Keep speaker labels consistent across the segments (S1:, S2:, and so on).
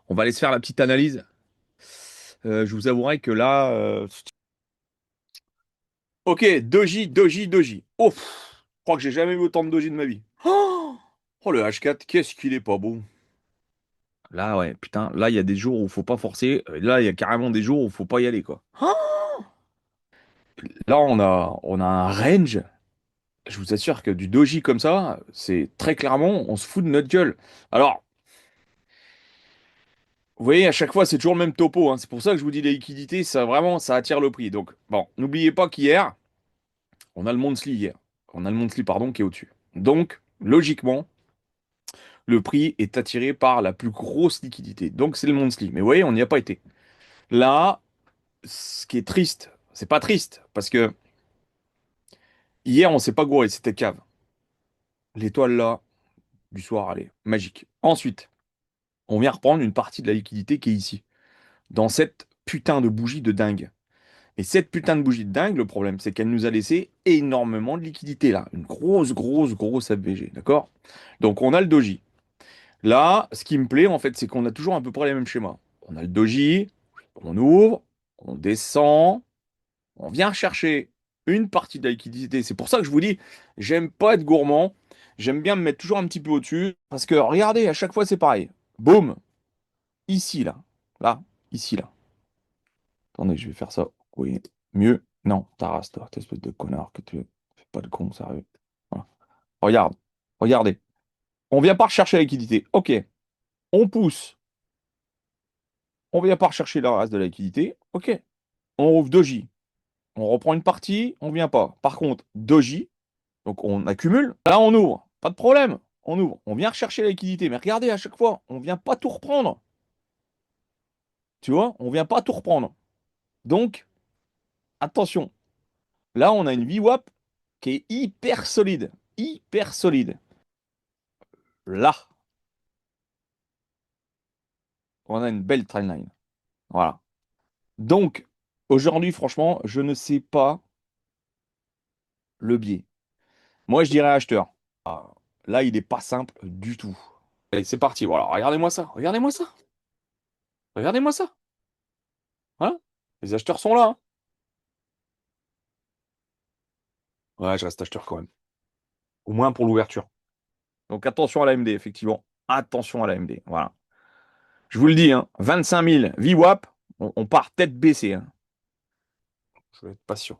S1: On va aller se faire la petite analyse. Je vous avouerai que là, ok, doji, doji, doji. Oh, je crois que j'ai jamais vu autant de doji de ma vie. Oh, le H4, qu'est-ce qu'il est pas beau. Là, ouais, putain, là, il y a des jours où il faut pas forcer. Là, il y a carrément des jours où il faut pas y aller, quoi. Là, on a un range. Je vous assure que du doji comme ça, c'est très clairement, on se fout de notre gueule. Alors, vous voyez, à chaque fois, c'est toujours le même topo, hein. C'est pour ça que je vous dis les liquidités, ça vraiment, ça attire le prix. Donc, bon, n'oubliez pas qu'hier, on a le Monthly hier. On a le Monthly, pardon, qui est au-dessus. Donc, logiquement, le prix est attiré par la plus grosse liquidité. Donc, c'est le Monthly. Mais vous voyez, on n'y a pas été. Là, ce qui est triste, c'est pas triste, parce que hier, on s'est pas gouré, c'était cave. L'étoile là, du soir, elle est magique. Ensuite, on vient reprendre une partie de la liquidité qui est ici, dans cette putain de bougie de dingue. Et cette putain de bougie de dingue, le problème, c'est qu'elle nous a laissé énormément de liquidité là. Une grosse, grosse, grosse FVG, d'accord? Donc, on a le doji. Là, ce qui me plaît, en fait, c'est qu'on a toujours à peu près les mêmes schémas. On a le doji, on ouvre, on descend, on vient chercher une partie de la liquidité. C'est pour ça que je vous dis, j'aime pas être gourmand, j'aime bien me mettre toujours un petit peu au-dessus, parce que regardez, à chaque fois, c'est pareil. Boum, ici, là, là, ici, là. Attendez, je vais faire ça. Oui, mieux. Non, t'arrases, toi, t'es espèce de connard que tu fais pas de con, sérieux. Voilà. Regarde, regardez. On vient pas rechercher la liquidité. Ok, on pousse. On vient pas rechercher le reste de la liquidité. Ok. On ouvre doji. On reprend une partie, on vient pas. Par contre, doji, donc on accumule. Là, on ouvre. Pas de problème. On ouvre. On vient rechercher la liquidité. Mais regardez, à chaque fois, on vient pas tout reprendre. Tu vois, on vient pas tout reprendre. Donc, attention. Là, on a une VWAP qui est hyper solide. Hyper solide. Là, on a une belle trendline. Voilà. Donc, aujourd'hui, franchement, je ne sais pas le biais. Moi, je dirais acheteur. Là, il n'est pas simple du tout. Allez, c'est parti. Voilà, regardez-moi ça. Regardez-moi ça. Regardez-moi ça. Voilà. Les acheteurs sont là, hein. Ouais, je reste acheteur quand même. Au moins pour l'ouverture. Donc attention à l'AMD, effectivement. Attention à l'AMD. Voilà. Je vous le dis, hein, 25 000 VWAP, on part tête baissée, hein. Je vais être patient.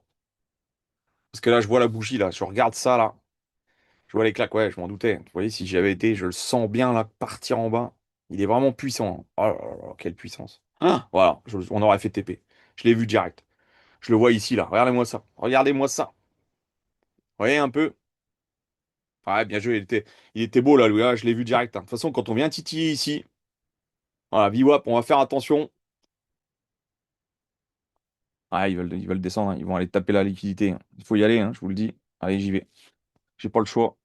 S1: Parce que là, je vois la bougie, là. Je regarde ça, là. Je vois les claques. Ouais, je m'en doutais. Vous voyez, si j'avais été, je le sens bien, là, partir en bas. Il est vraiment puissant, hein. Oh là là, quelle puissance. Ah, voilà, on aurait fait TP. Je l'ai vu direct. Je le vois ici, là. Regardez-moi ça. Regardez-moi ça. Vous voyez un peu? Ouais, bien joué. Il était beau, là, Louis. Ah, je l'ai vu direct, hein. De toute façon, quand on vient titiller ici, voilà, VWAP, on va faire attention. Ah, ils veulent descendre, hein. Ils vont aller taper la liquidité, hein. Il faut y aller, hein, je vous le dis. Allez, j'y vais. J'ai pas le choix.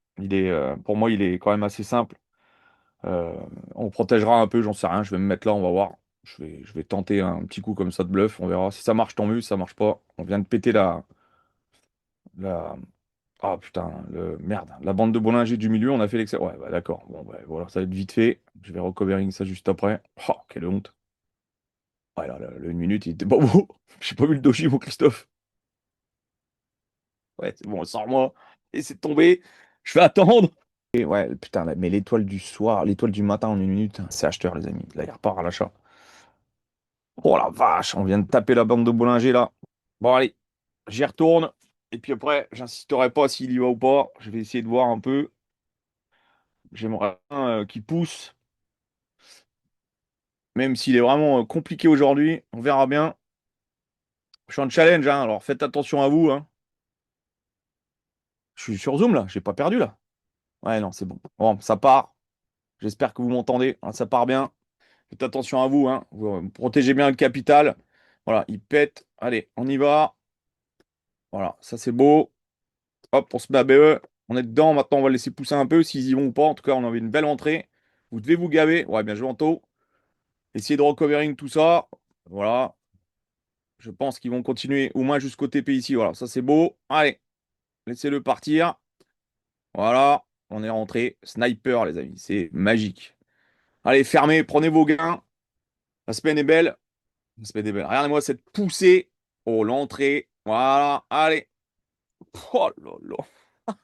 S1: Pour moi, il est quand même assez simple. Euh, on protégera un peu, j'en sais rien. Je vais me mettre là, on va voir. Je vais tenter un petit coup comme ça de bluff. On verra. Si ça marche, tant mieux. Si ça marche pas, on vient de péter la... Ah putain, merde. La bande de Bollinger du milieu, on a fait l'excès. Ouais, bah d'accord. Bon, bah, voilà, ça va être vite fait. Je vais recovering ça juste après. Oh, quelle honte. Ouais, là, le 1 minute, il était pas beau. J'ai pas vu le doji, mon Christophe. Ouais, c'est bon, sors-moi. Et c'est tombé. Je vais attendre. Et ouais, putain, mais l'étoile du soir, l'étoile du matin en 1 minute, c'est acheteur, les amis. Là, il repart à l'achat. Oh la vache, on vient de taper la bande de Bollinger là. Bon, allez, j'y retourne. Et puis après, j'insisterai pas s'il y va ou pas. Je vais essayer de voir un peu. J'aimerais bien qu'il pousse, même s'il est vraiment compliqué aujourd'hui. On verra bien. Je suis en challenge, hein, alors faites attention à vous, hein. Je suis sur Zoom là, j'ai pas perdu là. Ouais, non, c'est bon. Bon, ça part. J'espère que vous m'entendez, hein, ça part bien. Faites attention à vous, hein. Protégez bien le capital. Voilà, il pète. Allez, on y va. Voilà, ça c'est beau. Hop, on se met à BE. On est dedans. Maintenant, on va laisser pousser un peu s'ils y vont ou pas. En tout cas, on a une belle entrée. Vous devez vous gaver. Ouais, bien joué, Anto. Essayez de recovering tout ça. Voilà. Je pense qu'ils vont continuer au moins jusqu'au TP ici. Voilà, ça c'est beau. Allez, laissez-le partir. Voilà, on est rentré. Sniper, les amis. C'est magique. Allez, fermez, prenez vos gains. La semaine est belle. La semaine est belle. Regardez-moi cette poussée. Oh, l'entrée. Voilà. Allez. Oh là là.